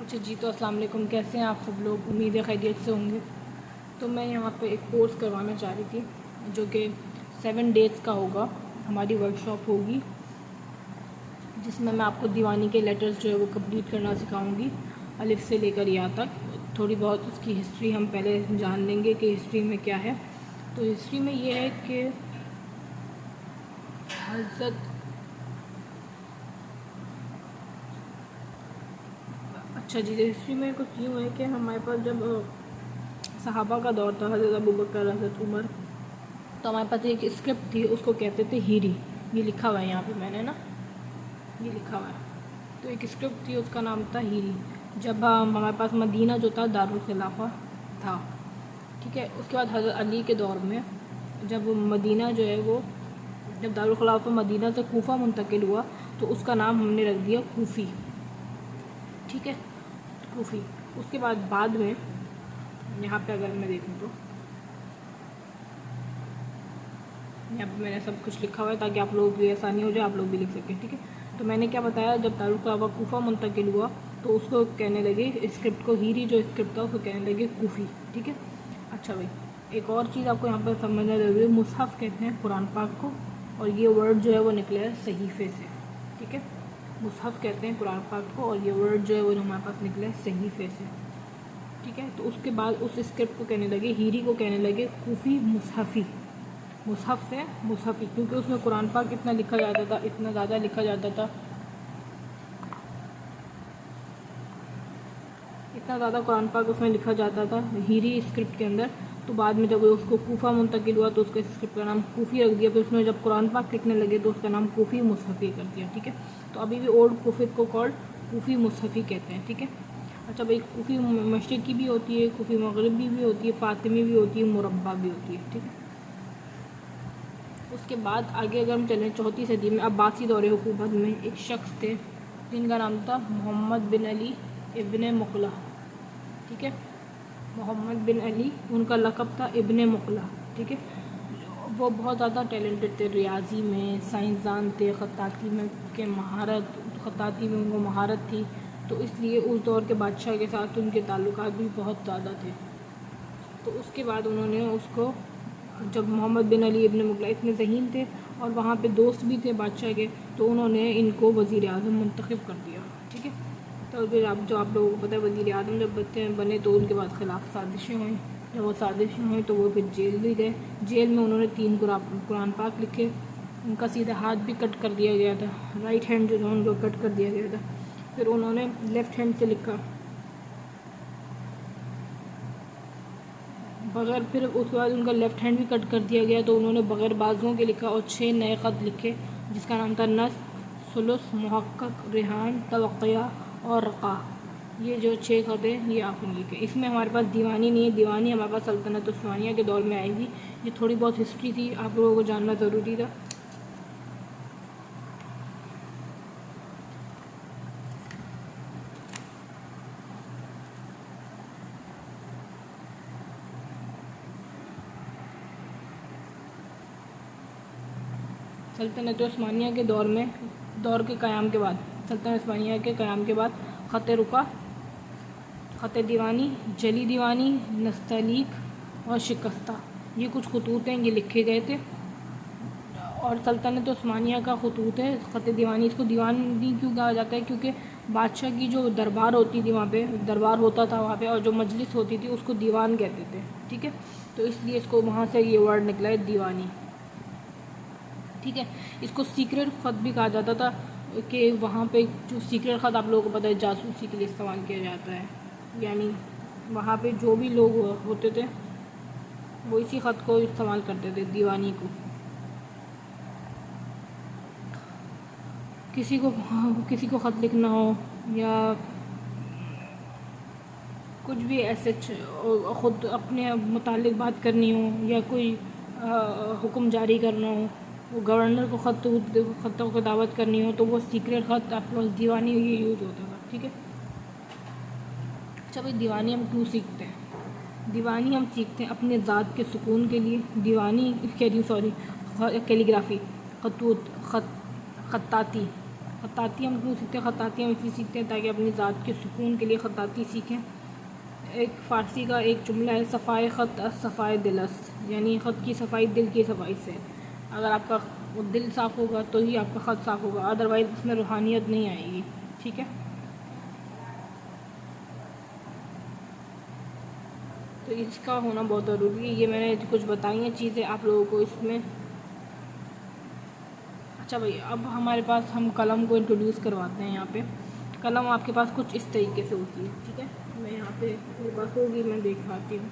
अच्छा जी, तो अस्सलाम वालेकुम। कैसे हैं आप सब लोग? उम्मीद है खैरियत से होंगे। तो मैं यहाँ पे एक कोर्स करवाना चाह रही थी जो कि 7 डेज़ का होगा। हमारी वर्कशॉप होगी जिसमें मैं आपको दीवानी के लेटर्स जो है वो कंप्लीट करना सिखाऊंगी, अलिफ से लेकर या तक। थोड़ी बहुत उसकी हिस्ट्री हम पहले जान लेंगे कि हिस्ट्री में क्या है। तो हिस्ट्री में ये है कि हज़रत अच्छा जी, हिस्ट्री में कुछ यूँ है कि हमारे पास जब सहाबा का दौर था, हज़रत अबू बकर, हज़रत उमर, तो हमारे पास एक स्क्रिप्ट थी, उसको कहते थे हीरी। ये लिखा हुआ है यहाँ पे मैंने ना, ये लिखा हुआ है। तो एक स्क्रिप्ट थी, उसका नाम था हीरी। जब हमारे पास मदीना जो था दारुल खिलाफा था, ठीक है। उसके बाद हज़रत अली के दौर में जब मदीना जो है वो, जब दारुल खिलाफा मदीना से कूफा मुंतकिल हुआ तो उसका नाम हमने रख दिया कूफ़ी, ठीक है, कूफ़ी। उसके बाद में यहाँ पे अगर मैं देखूँ तो यहाँ पे मैंने सब कुछ लिखा हुआ है ताकि आप लोगों की आसानी हो जाए, आप लोग भी लिख सकें, ठीक है। तो मैंने क्या बताया, जब दारुल खिलाफा कूफा मुंतकिल हुआ तो उसको कहने लगे, स्क्रिप्ट को, हीरी जो स्क्रिप्ट था उसको कहने लगे कूफ़ी, ठीक है। अच्छा भाई, एक और चीज़ आपको यहाँ पर समझना जरूरी है, मुसहफ़ कहते हैं कुरान पाक को, और ये वर्ड जो है वो निकला है सहीफ़े से, ठीक है। मुसहफ़ कहते हैं कुरान पाक को और ये वर्ड जो है वो हमारे पास निकला है सहीफ़े से, ठीक है। तो उसके बाद उस स्क्रिप्ट को कहने लगे, हीरी को कहने लगे कूफ़ी मुसहफ़ी। मुसहफ़ से मुसहफ़ी, क्योंकि उसमें कुरान पाक कितना लिखा जाता था, इतना ज़्यादा लिखा जाता था, इतना ज़्यादा कुरान पाक उसमें लिखा जाता था हीरी स्क्रिप्ट के अंदर। तो बाद में जब उसको कूफा मुंतकिल हुआ तो उसके स्क्रिप्ट का नाम कूफ़ी रख दिया। फिर उसमें जब कुरान पाक लिखने लगे तो उसका नाम कूफ़ी मुसहफ़ी कर दिया, ठीक है। तो अभी भी ओल्ड कूफ़ी को कॉल्ड कूफ़ी मुसहफ़ी कहते हैं, ठीक है। अच्छा भाई, कूफ़ी मशरिक़ी भी होती है, कूफ़ी मगरिबी भी होती है, फ़ातिमी भी होती है, मुरब्बा भी होती है, ठीक है। उसके बाद आगे अगर हम चलें, 4वीं सदी में अब्बासी दौरे हुकूमत में एक शख्स थे जिनका नाम था मोहम्मद बिन अली इब्ने मुक़ला, ठीक है। मोहम्मद बिन अली, उनका लक़ब था इब्ने मुक़ला, ठीक है। वो बहुत ज़्यादा टैलेंटेड थे, रियाजी में साइंसदान थे, ख़त्ताती में के महारत, ख़त्ताती में उनको महारत थी। तो इसलिए उस दौर के बादशाह के साथ उनके ताल्लुकात भी बहुत ज़्यादा थे। तो उसके बाद उन्होंने उसको, जब मोहम्मद बिन अली इब्न मुग़ला इतने ज़हीन थे और वहाँ पे दोस्त भी थे बादशाह के, तो उन्होंने इनको वज़ीर आज़म मुंतखब कर दिया, ठीक है। तो फिर आप लोगों को पता है, वज़ीर आज़म जब बने तो उनके बाद खिलाफ साजिशें हुई। जब वो साजिशें हुई तो वो फिर जेल भी गए। जेल में उन्होंने 3 कुरान पाक लिखे। उनका सीधा हाथ भी कट कर दिया गया था, राइट हैंड जो था उनको कट कर दिया गया था। फिर उन्होंने लेफ़्ट हैंड से लिखा बग़ैर, फिर उसके बाद उनका लेफ़्ट हैंड भी कट कर दिया गया तो उन्होंने बग़ैर बाजुओं के लिखा और 6 नए ख़त लिखे, जिसका नाम था नस, सुलुस, मुहक्कक, रिहान, तवक़्क़िया और रक़ा। ये जो 6 ख़त हैं ये आपने लिखे। इसमें हमारे पास दीवानी नहीं है, दीवानी हमारे पास सल्तनत उस्मानिया के दौर में आएगी। ये थोड़ी बहुत हिस्ट्री थी, आप लोगों को जानना ज़रूरी था। सल्तनत उस्मानिया के दौर के क़याम के बाद, सल्तनत उस्मानिया के क़याम के बाद ख़त रुका, ख़त दीवानी, जली दीवानी, नस्तलीक और शिकस्ता, ये कुछ खतूत हैं, ये लिखे गए थे। और सल्तनत उस्मानिया का खतूत है ख़त दीवानी। इसको दीवानी क्यों कहा जाता है? क्योंकि बादशाह की जो दरबार होती थी, वहाँ पे दरबार होता था वहाँ पे, और जो मजलिस होती थी उसको दीवान कहते थे, ठीक है। तो इसलिए इसको वहाँ से ये वर्ड निकला है दीवानी, ठीक है। इसको सीक्रेट ख़त भी कहा जाता था कि वहाँ पे जो सीक्रेट ख़त, आप लोगों को पता है, जासूसी के लिए इस्तेमाल किया जाता है। यानी वहाँ पे जो भी लोग होते थे वो इसी ख़त को इस्तेमाल करते थे, दीवानी को। किसी को ख़त लिखना हो या कुछ भी ऐसे ख़ुद अपने मुतालिक बात करनी हो या कोई हुक्म जारी करना हो, वो गवर्नर को ख़तों को दावत करनी हो, तो वो सीक्रेट ख़त आपके पास दीवानी ये यूज़ होता था, ठीक है। अच्छा भाई, दीवानी हम क्यों सीखते हैं? दीवानी हम सीखते हैं अपने ज़ात के सुकून के लिए। दीवानी कैलीग्राफी, खतूत, ख़त्ताती, ख़ताती हम क्यों सीखते हैं? ख़ताती हम इसलिए सीखते हैं ताकि अपनी ज़ात के सुकून के लिए ख़ताती सीखें। एक फ़ारसी का एक जुमला है, सफ़ाए ख़त सफ़ाए दिलस, यानी ख़त की सफ़ाई दिल की सफ़ाई से। अगर आपका दिल साफ़ होगा तो ही आपका ख़त साफ़ होगा, अदरवाइज़ उसमें रूहानियत नहीं आएगी। ठीक है, तो इसका होना बहुत ज़रूरी है। ये मैंने कुछ बताई हैं चीज़ें आप लोगों को इसमें। अच्छा भाई, अब हमारे पास हम कलम को इंट्रोड्यूस करवाते हैं। यहाँ पे कलम आपके पास कुछ इस तरीके से होती है। ठीक है, मैं यहाँ पे मेरे पास होगी, मैं दिखाती हूँ।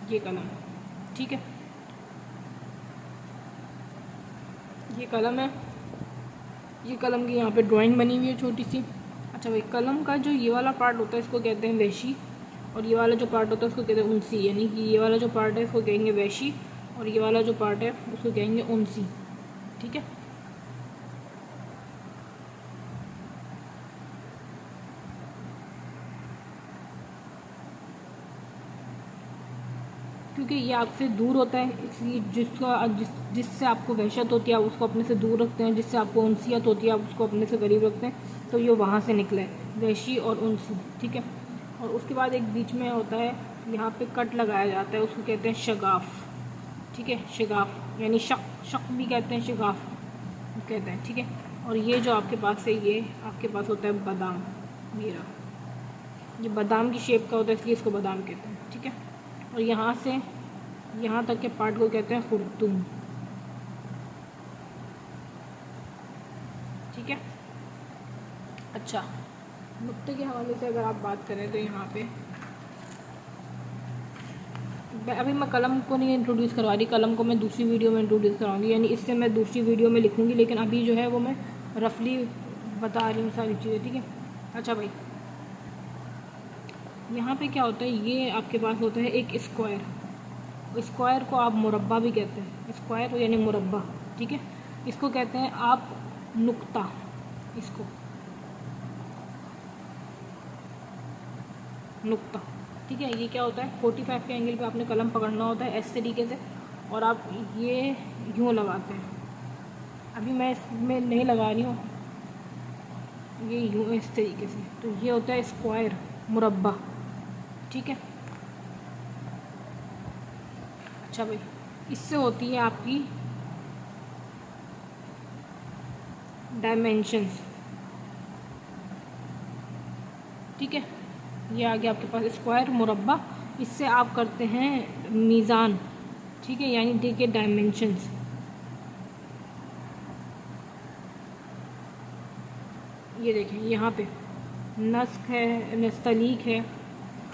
ये कलम, ठीक है, ये कलम है। ये कलम की यहाँ पे ड्राइंग बनी हुई है छोटी सी। अच्छा भाई, कलम का जो ये वाला पार्ट होता है इसको कहते हैं वैशी, और ये वाला जो पार्ट होता है उसको कहते हैं उनसी। यानी कि ये वाला जो पार्ट है इसको कहेंगे वैशी, और ये वाला जो पार्ट है उसको कहेंगे उनसी। ठीक है, क्योंकि ये आपसे दूर होता है, इसलिए जिससे आपको वहशत होती है आप उसको अपने से दूर रखते हैं, जिससे आपको उनसियत होती है आप उसको अपने से करीब रखते हैं। तो ये वहाँ से निकला है, वहशी और उनसी। ठीक है, और उसके बाद एक बीच में होता है, यहाँ पे कट लगाया जाता है, उसको कहते हैं शगाफ। ठीक है, शगाफ यानी शक भी कहते हैं, शगाफ कहते हैं। ठीक है, और ये जो आपके पास है ये आपके पास होता है बादाम। ये बादाम की शेप का होता है, इसलिए इसको बादाम कहते हैं। ठीक है, और यहाँ से यहाँ तक के पार्ट को कहते हैं खुर्तुम। ठीक है, अच्छा, नुक्ते के हवाले से अगर आप बात करें तो यहाँ पे अभी मैं कलम को नहीं इंट्रोड्यूस करवा रही, कलम को मैं दूसरी वीडियो में इंट्रोड्यूस करवाऊँगी, यानी इससे मैं दूसरी वीडियो में लिखूँगी, लेकिन अभी जो है वो मैं रफली बता रही हूँ सारी चीज़ें। ठीक है, अच्छा भाई, यहाँ पे क्या होता है, ये आपके पास होता है एक स्क्वायर। स्क्वायर को आप मुरब्बा भी कहते हैं, स्क्वायर यानी मुरब्बा। ठीक है, इसको कहते हैं आप नुक्ता, इसको नुक्ता। ठीक है, ये क्या होता है, 45 के एंगल पे आपने कलम पकड़ना होता है इस तरीके से, और आप ये यूँ लगाते हैं। अभी मैं इसमें नहीं लगा रही हूँ, ये यूँ इस तरीके से, तो ये होता है स्क्वायर, मुरब्बा। ठीक है, अच्छा भाई, इससे होती है आपकी डायमेंशंस। ठीक है, ये आ गया आपके पास स्क्वायर, मुरब्बा, इससे आप करते हैं मीज़ान। ठीक है, यानी देखिए डायमेंशंस, ये देखें यहाँ पे नस्क है, नस्तलीक है,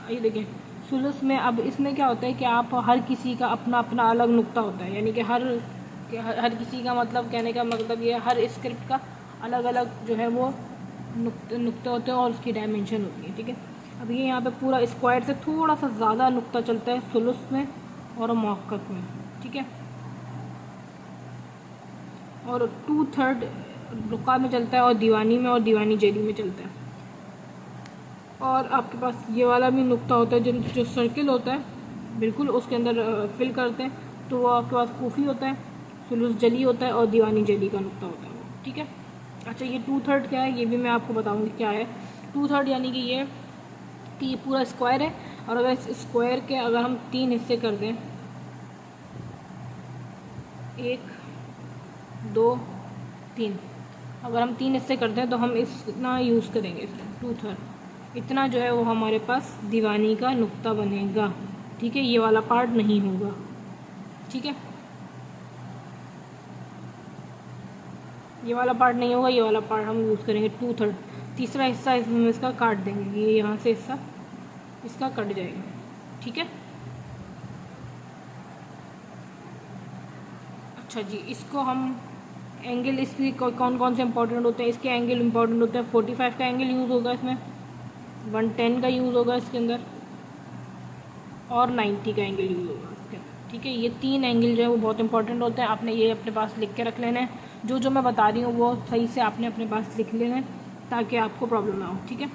ये देखें सुलुस में। अब इसमें क्या होता है कि आप हर किसी का अपना अपना अलग नुक्ता होता है, यानी कि हर किसी का मतलब, कहने का मतलब ये हर स्क्रिप्ट का अलग अलग जो है वो नुक्ते होते हैं और उसकी डायमेंशन होती है। ठीक है, अब ये यहाँ पे पूरा स्क्वायर से थोड़ा सा ज़्यादा नुक्ता चलता है सुलुस में और मौक़त में। ठीक है, और 2/3 रुका में चलता है, और दीवानी में और दीवानी जली में चलता है। और आपके पास ये वाला भी नुक्ता होता है, जो सर्किल होता है बिल्कुल उसके अंदर फिल करते हैं, तो वो आपके पास कूफी होता है, सुलुस जली होता है, और दीवानी जली का नुक्ता होता है वो। ठीक है, अच्छा, ये 2/3 क्या है ये भी मैं आपको बताऊंगी क्या है 2/3। यानी कि ये पूरा स्क्वायर है, और अगर इस स्क्वायर के अगर हम 3 हिस्से कर दें, 1 2 3, अगर हम 3 हिस्से करते हैं तो हम इतना यूज़ करेंगे, इसमें 2/3 इतना जो है वो हमारे पास दीवानी का नुक्ता बनेगा। ठीक है, ये वाला पार्ट नहीं होगा। ठीक है, ये वाला पार्ट नहीं होगा, ये वाला पार्ट हम यूज़ करेंगे 2/3। तीसरा हिस्सा इसमें इसका काट देंगे, ये यहाँ से हिस्सा इसका कट जाएगा। ठीक है, अच्छा जी, इसको हम एंगल इसकी कौन कौन से इंपॉर्टेंट होते हैं, इसके एंगल इंपॉर्टेंट होते हैं। 45 का एंगल यूज़ होगा इसमें, 110 का यूज़ होगा इसके अंदर, और 90 का एंगल यूज़ होगा इसके अंदर। ठीक है, ये 3 एंगल जो है वो बहुत इंपॉर्टेंट होते हैं, आपने ये अपने पास लिख के रख लेना है। जो मैं बता रही हूँ वो सही से आपने अपने पास लिख लेना है ताकि आपको प्रॉब्लम ना हो। ठीक है,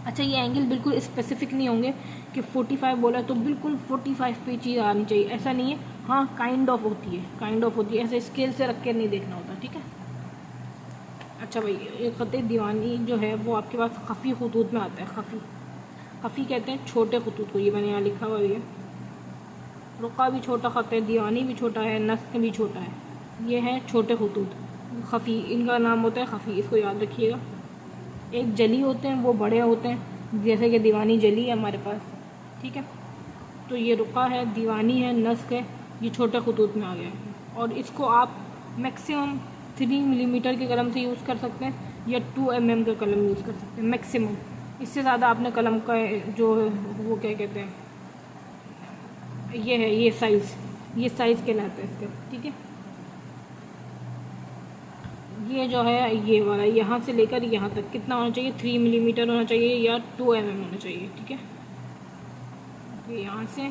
अच्छा, ये एंगल बिल्कुल स्पेसिफिक नहीं होंगे कि 45 बोला तो बिल्कुल 45 पे चीज़ आनी चाहिए, ऐसा नहीं है। हाँ, काइंड ऑफ होती है, काइंड ऑफ होती है, ऐसे स्केल से रख के नहीं देखना होता, ठीक है। अच्छा भाई, ये ख़त दीवानी जो है वो आपके पास खफ़ी खतूत में आता है। खफ़ी कहते हैं छोटे खतूत को, ये मैंने यहाँ लिखा हुआ है। रुका भी छोटा ख़त है, दीवानी भी छोटा है, नस्क भी छोटा है। ये है छोटे खतूत खफ़ी, इनका नाम होता है खफ़ी, इसको याद रखिएगा। एक जली होते हैं, वो बड़े होते हैं, जैसे कि दीवानी जली है हमारे पास, ठीक है। तो ये रुका है, दीवानी है, नस्क है, ये छोटे खतूत में आ गया है। और इसको आप मैक्सिमम 3 मिलीमीटर के कलम से यूज़ कर सकते हैं या 2 mm का कलम यूज़ कर सकते हैं मैक्सिमम। इससे ज़्यादा आपने कलम का जो वो क्या कहते हैं, ये है, ये साइज़ कहलाता है इसका, ठीक है। ये जो है ये वाला यहाँ से लेकर यहाँ तक कितना होना चाहिए, 3 मिलीमीटर होना चाहिए या 2 mm होना चाहिए, ठीक है। तो यहाँ से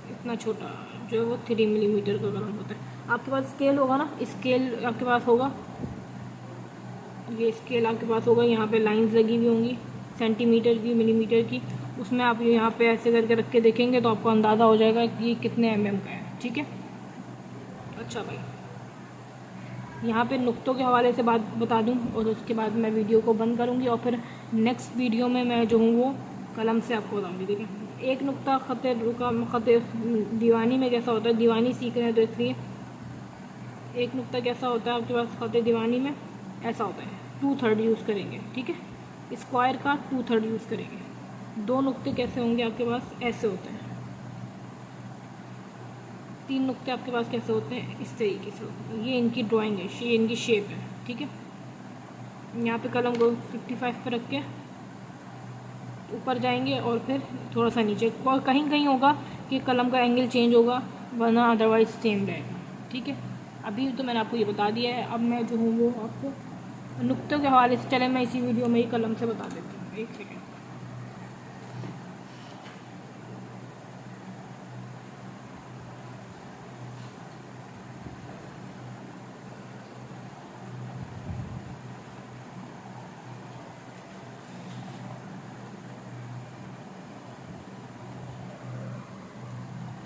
इतना छोटा जो है वो 3 मिलीमीटर का कलम होता है। आपके पास स्केल होगा ना, स्केल आपके पास होगा, ये स्केल आपके पास होगा, यहाँ पे लाइंस लगी हुई होंगी सेंटीमीटर की, मिलीमीटर की। उसमें आप यहाँ पे ऐसे करके रख के देखेंगे तो आपको अंदाज़ा हो जाएगा कि ये कितने mm का है, ठीक है। अच्छा भाई, यहाँ पे नुक्तों के हवाले से बात बता दूँ और उसके बाद मैं वीडियो को बंद करूँगी और फिर नेक्स्ट वीडियो में मैं जो हूँ वो कलम से आपको बताऊँगी, ठीक है। एक नुक्ता ख़त दीवानी में कैसा होता है, दीवानी सीख रहे हैं तो इसलिए एक नुक्ता कैसा होता है आपके पास ख़त दीवानी में, ऐसा होता है, 2/3 यूज़ करेंगे, ठीक है। स्क्वायर का 2/3 यूज़ करेंगे। 2 नुक्ते कैसे होंगे आपके पास, ऐसे होते हैं। 3 नुक्ते आपके पास कैसे होते हैं, इस तरीके से होते हैं। ये इनकी ड्राइंग है, ये इनकी शेप है, ठीक है। यहाँ पे कलम को 55 पे रख के ऊपर जाएंगे और फिर थोड़ा सा नीचे, कहीं कहीं होगा कि कलम का एंगल चेंज होगा, वरना अदरवाइज सेम रहेगा, ठीक है। अभी तो मैंने आपको ये बता दिया है, अब मैं जो हूँ वो आपको नुक्तों के हवाले से, चले मैं इसी वीडियो में ही कलम से बता देती हूँ। एक सेकेंड।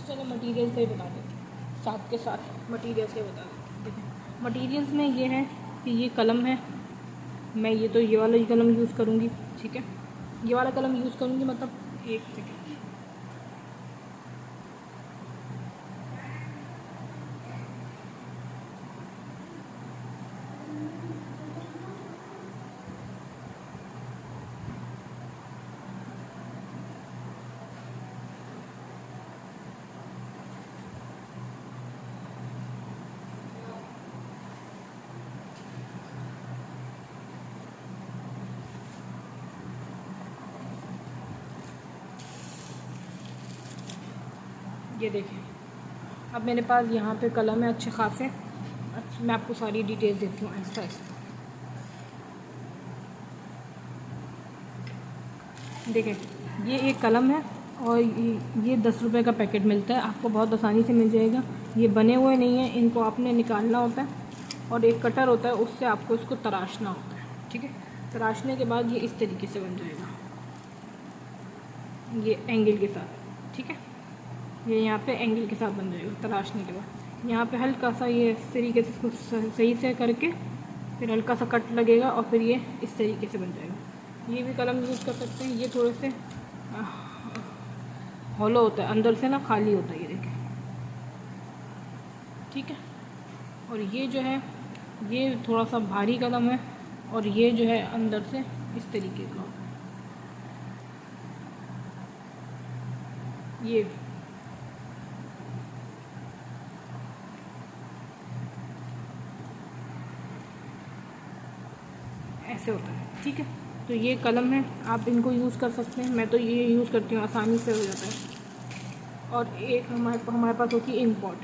चलो मटीरियल से ही बता देते हैं, साथ के साथ मटीरियल्स के बता देते हैं। देखिए मटीरियल्स में ये है कि ये कलम है, मैं ये वाला ही कलम यूज़ करूँगी, ठीक है। ये वाला कलम यूज़ करूँगी, मतलब एक सेकेंड, ये देखें। अब मेरे पास यहाँ पे कलम है अच्छे खासे। अच्छा, मैं आपको सारी डिटेल्स देती हूँ आहिस्ता आहिस्ता। देखें, ये एक कलम है और ये 10 रुपये का पैकेट मिलता है, आपको बहुत आसानी से मिल जाएगा। ये बने हुए नहीं हैं, इनको आपने निकालना होता है और एक कटर होता है, उससे आपको इसको तराशना होता है, ठीक है। तराशने के बाद ये इस तरीके से बन जाएगा, ये एंगल के साथ, ठीक है। ये यहाँ पे एंगल के साथ बन जाएगा तराशने के बाद। यहाँ पे हल्का सा ये इस तरीके से इसको सही से करके फिर हल्का सा कट लगेगा और फिर ये इस तरीके से बन जाएगा। ये भी कलम यूज़ कर सकते हैं। ये थोड़े से हॉलो होता है, अंदर से ना खाली होता है, ये देखें, ठीक है। और ये जो है ये थोड़ा सा भारी कलम है और ये जो है अंदर से इस तरीके का होता है। ये ऐसे होता है, ठीक है। तो ये कलम है, आप इनको यूज़ कर सकते हैं। मैं तो ये यूज़ करती हूँ, आसानी से हो जाता है। और एक हमारे पास होती है इंक पॉट।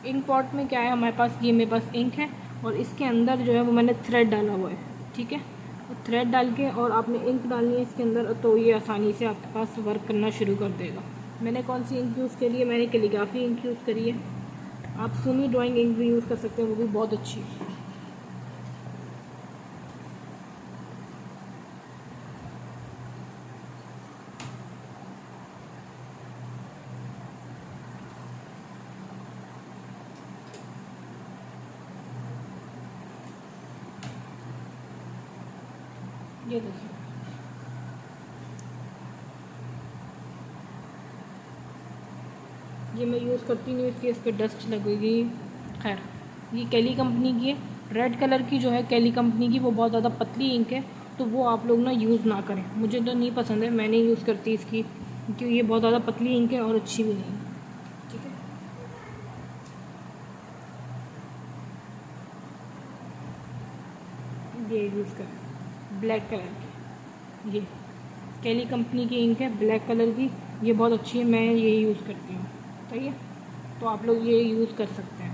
इंक पॉट में क्या है, हमारे पास ये मेरे पास इंक है और इसके अंदर जो है वो मैंने थ्रेड डाला हुआ है, ठीक है। तो थ्रेड डाल के और आपने इंक डालनी है इसके अंदर, तो ये आसानी से आपके पास वर्क करना शुरू कर देगा। मैंने कौन सी इंक यूज़ करी है, मैंने कैलीग्राफी इंक यूज़ करी है। आप सुमी ड्राइंग इंक भी यूज़ कर सकते हैं, वो भी बहुत अच्छी है। ये देखिए, ये मैं यूज़ करती नहीं, इसलिए इस पर डस्ट लगेगी। खैर, ये कैली कंपनी की है। रेड कलर की जो है कैली कंपनी की, वो बहुत ज़्यादा पतली इंक है, तो वो आप लोग ना यूज़ ना करें। मुझे तो नहीं पसंद है, मैं नहीं यूज़ करती इसकी, क्योंकि ये बहुत ज़्यादा पतली इंक है और अच्छी भी नहीं है। ठीक है, ये यूज़ करें ब्लैक कलर की। ये कैली कंपनी की इंक है ब्लैक कलर की, ये बहुत अच्छी है, मैं ये यूज़ करती हूँ। सही है, तो आप लोग ये यूज़ कर सकते हैं।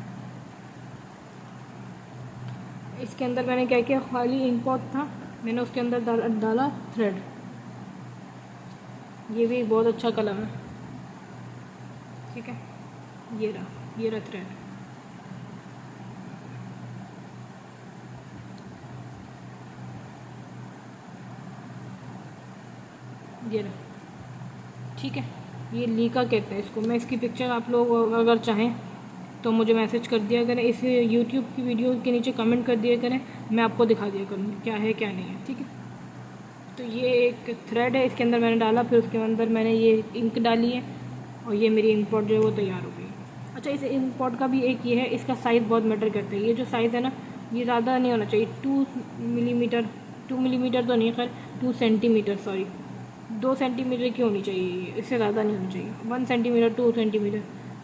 इसके अंदर मैंने क्या किया, खाली इंक पॉट था, मैंने उसके अंदर डाला थ्रेड। ये भी बहुत अच्छा कलम है। ठीक है, ये रहा थ्रेड। ये रहा। ठीक है, ये लीका कहते हैं इसको। मैं इसकी पिक्चर, आप लोग अगर चाहें तो मुझे मैसेज कर दिया करें, इस यूट्यूब की वीडियो के नीचे कमेंट कर दिया करें, मैं आपको दिखा दिया करूँगी क्या है क्या नहीं है। ठीक है, तो ये एक थ्रेड है, इसके अंदर मैंने डाला, फिर उसके अंदर मैंने ये इंक डाली है, और ये मेरी इंक पॉट जो है वो तैयार हो गई। अच्छा, इस इंक पॉट का भी एक ये है, इसका साइज़ बहुत मैटर करता है। ये जो साइज़ है ना, ये ज़्यादा नहीं होना चाहिए, 2 मिलीमीटर, 2 मिलीमीटर तो नहीं, खैर 2 सेंटीमीटर, सॉरी 2 सेंटीमीटर की होनी चाहिए ये, इससे ज़्यादा नहीं होनी चाहिए। 1 सेंटीमीटर, 2 सेंटीमीटर,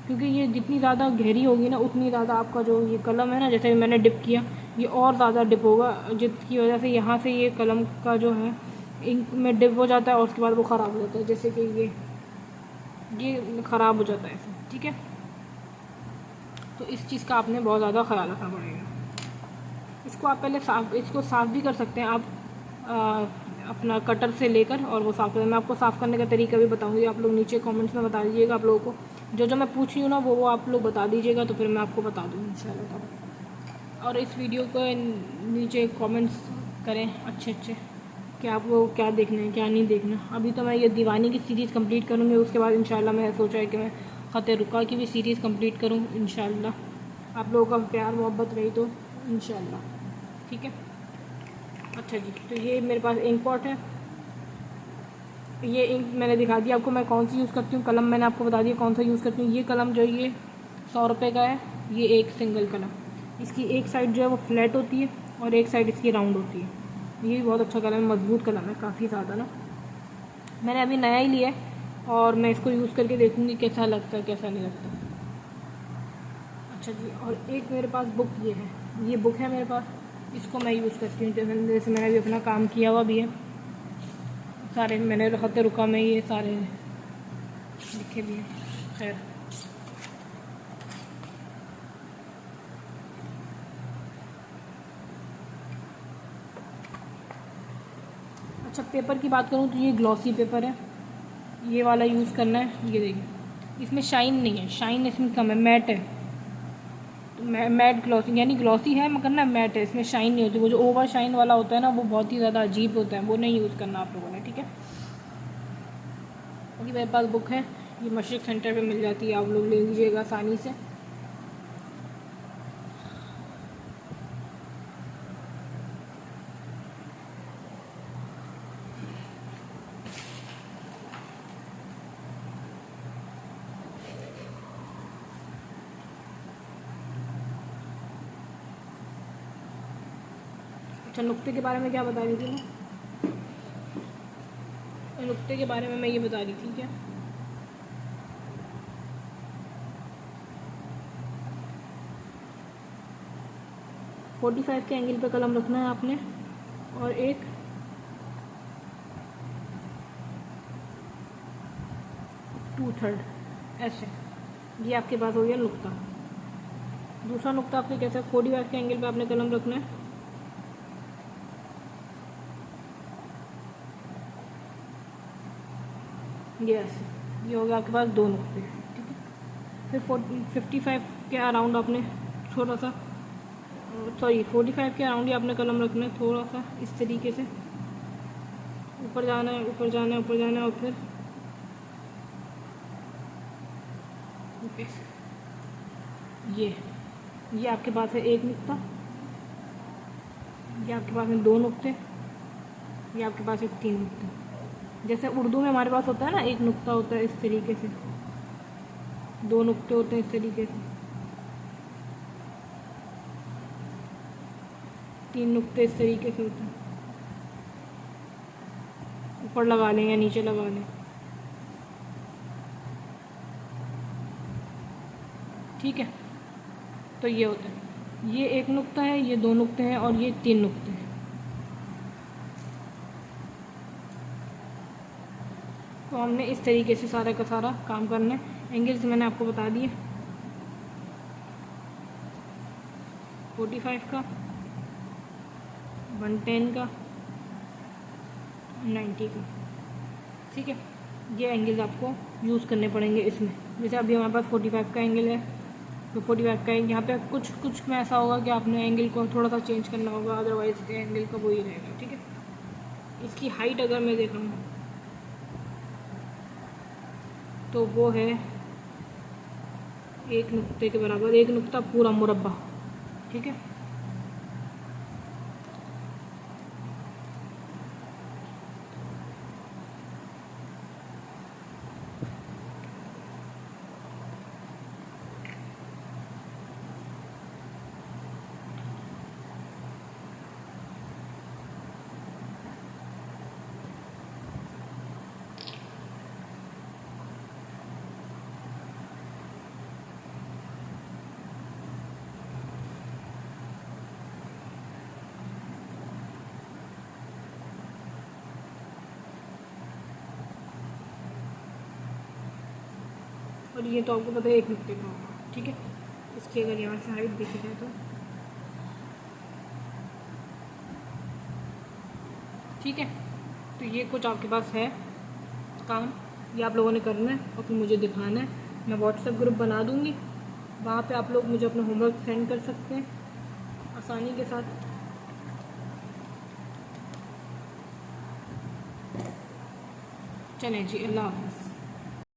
क्योंकि ये जितनी ज़्यादा गहरी होगी ना, उतनी ज़्यादा आपका जो ये कलम है ना, जैसे मैंने डिप किया, ये और ज़्यादा डिप होगा, जिसकी वजह से यहाँ से ये कलम का जो है इंक में डिप हो जाता है, और उसके बाद वो ख़राब हो जाता है, जैसे कि ये ख़राब हो जाता है ऐसे। ठीक है, तो इस चीज़ का आपने बहुत ज़्यादा ख्याल रखना पड़ेगा। इसको आप पहले इसको साफ़ भी कर सकते हैं आप, अपना कटर से लेकर, और वो साफ़ करें। मैं आपको साफ़ करने का तरीका भी बताऊंगी, आप लोग नीचे कमेंट्स में बता दीजिएगा। आप लोगों को जो मैं पूछ रही हूँ ना, वो आप लोग बता दीजिएगा, तो फिर मैं आपको बता दूँगी इंशाल्लाह। और इस वीडियो को नीचे कमेंट्स करें अच्छे कि आप लोग क्या देखना है क्या नहीं देखना। अभी तो मैं ये दीवानी की सीरीज़ कंप्लीट करूँगी, उसके बाद इंशाल्लाह मैं सोचा है कि मैं ख़त रुका की भी सीरीज़ कंप्लीट करूँ इंशाल्लाह। आप लोगों का प्यार मोहब्बत रही तो इंशाल्लाह। ठीक है, अच्छा जी, तो ये मेरे पास इंक पॉट है। ये इंक मैंने दिखा दिया आपको मैं कौन सी यूज़ करती हूँ। कलम मैंने आपको बता दिया कौन सा यूज़ करती हूँ। ये कलम जो है ये 100 रुपये का है। ये एक सिंगल कलम, इसकी एक साइड जो है वो फ्लैट होती है और एक साइड इसकी राउंड होती है। ये भी बहुत अच्छा कलम है, मजबूत कलम है काफ़ी ज़्यादा ना। मैंने अभी नया ही लिया है और मैं इसको यूज़ करके देखूँगी कैसा लगता है कैसा नहीं लगता। अच्छा जी, और एक मेरे पास बुक ये बुक है मेरे पास, इसको मैं यूज़ करती हूँ। जैसे मैंने अभी अपना काम किया हुआ भी है, सारे मैंने ख़त रुका में ये सारे लिखे भी हैं। खैर, अच्छा पेपर की बात करूँ तो ये ग्लॉसी पेपर है, ये वाला यूज़ करना है। ये देखिए, इसमें शाइन नहीं है, शाइन इसमें कम है, मैट है। तो मैट ग्लॉसी, यानी ग्लॉसी है मगर ना मैट है, इसमें शाइन नहीं होती। वो जो ओवर शाइन वाला होता है ना, वो बहुत ही ज़्यादा अजीब होता है, वो नहीं यूज़ करना आप लोगों ने। ठीक है, ये मेरे पास बुक है, ये मशरिक सेंटर पे मिल जाती है, आप लोग ले लीजिएगा आसानी से। अच्छा, नुक्ते के बारे में क्या बता रही थी मैं? नुक्ते के बारे में मैं ये बता रही थी क्या, 45 के एंगल पे कलम रखना है आपने, और एक 2/3 ऐसे। ये आपके पास हो गया नुक्ता। दूसरा नुक्ता आपने कैसे 45 के एंगल पे आपने कलम रखना है, ये ऐसे। ये हो गया आपके पास 2 नुक्ते। ठीक है, फिर 55 के अराउंड आपने थोड़ा सा, सॉरी 45 के अराउंड ही आपने कलम रखना है, थोड़ा सा इस तरीके से ऊपर जाना है, ऊपर जाना है, ऊपर जाना है, और फिर ओके। ये आपके पास है एक नुक्ता, ये आपके पास है 2 नुक्ते, ये आपके पास एक 3 नुक्ते। जैसे उर्दू में हमारे पास होता है ना, एक नुक्ता होता है इस तरीके से, 2 नुक्ते होते हैं इस तरीके से, 3 नुक्ते इस तरीके से होते हैं। ऊपर लगा लें या नीचे लगा लें, ठीक है। तो ये होता है, ये एक नुक्ता है, ये 2 नुक्ते हैं और ये 3 नुक्ते हैं। तो हमने इस तरीके से सारा का सारा काम करना है। एंगल्स मैंने आपको बता दिए, 45 का, 110 का, 90 का, ठीक है। ये एंगल्स आपको यूज़ करने पड़ेंगे इसमें। जैसे अभी हमारे पास 45 का एंगल है, तो 45 का यहाँ पे कुछ में ऐसा होगा कि आपने एंगल को थोड़ा सा चेंज करना होगा, अदरवाइज एंगल का वही रहेगा, ठीक है। इसकी हाइट अगर मैं देखूँ तो वो है एक नुक्ते के बराबर, एक नुक्ता पूरा मुरब्बा, ठीक है। और ये तो आपको पता है एक नुक्ते का होगा, ठीक है। इसकी अगर यहाँ से हाइट देखी जाए तो ठीक है। तो ये कुछ आपके पास है काम, ये आप लोगों ने करना है और फिर मुझे दिखाना है। मैं व्हाट्सएप ग्रुप बना दूँगी, वहाँ पे आप लोग मुझे अपना होमवर्क सेंड कर सकते हैं आसानी के साथ। चलें जी, अल्लाह हाफ़िज़।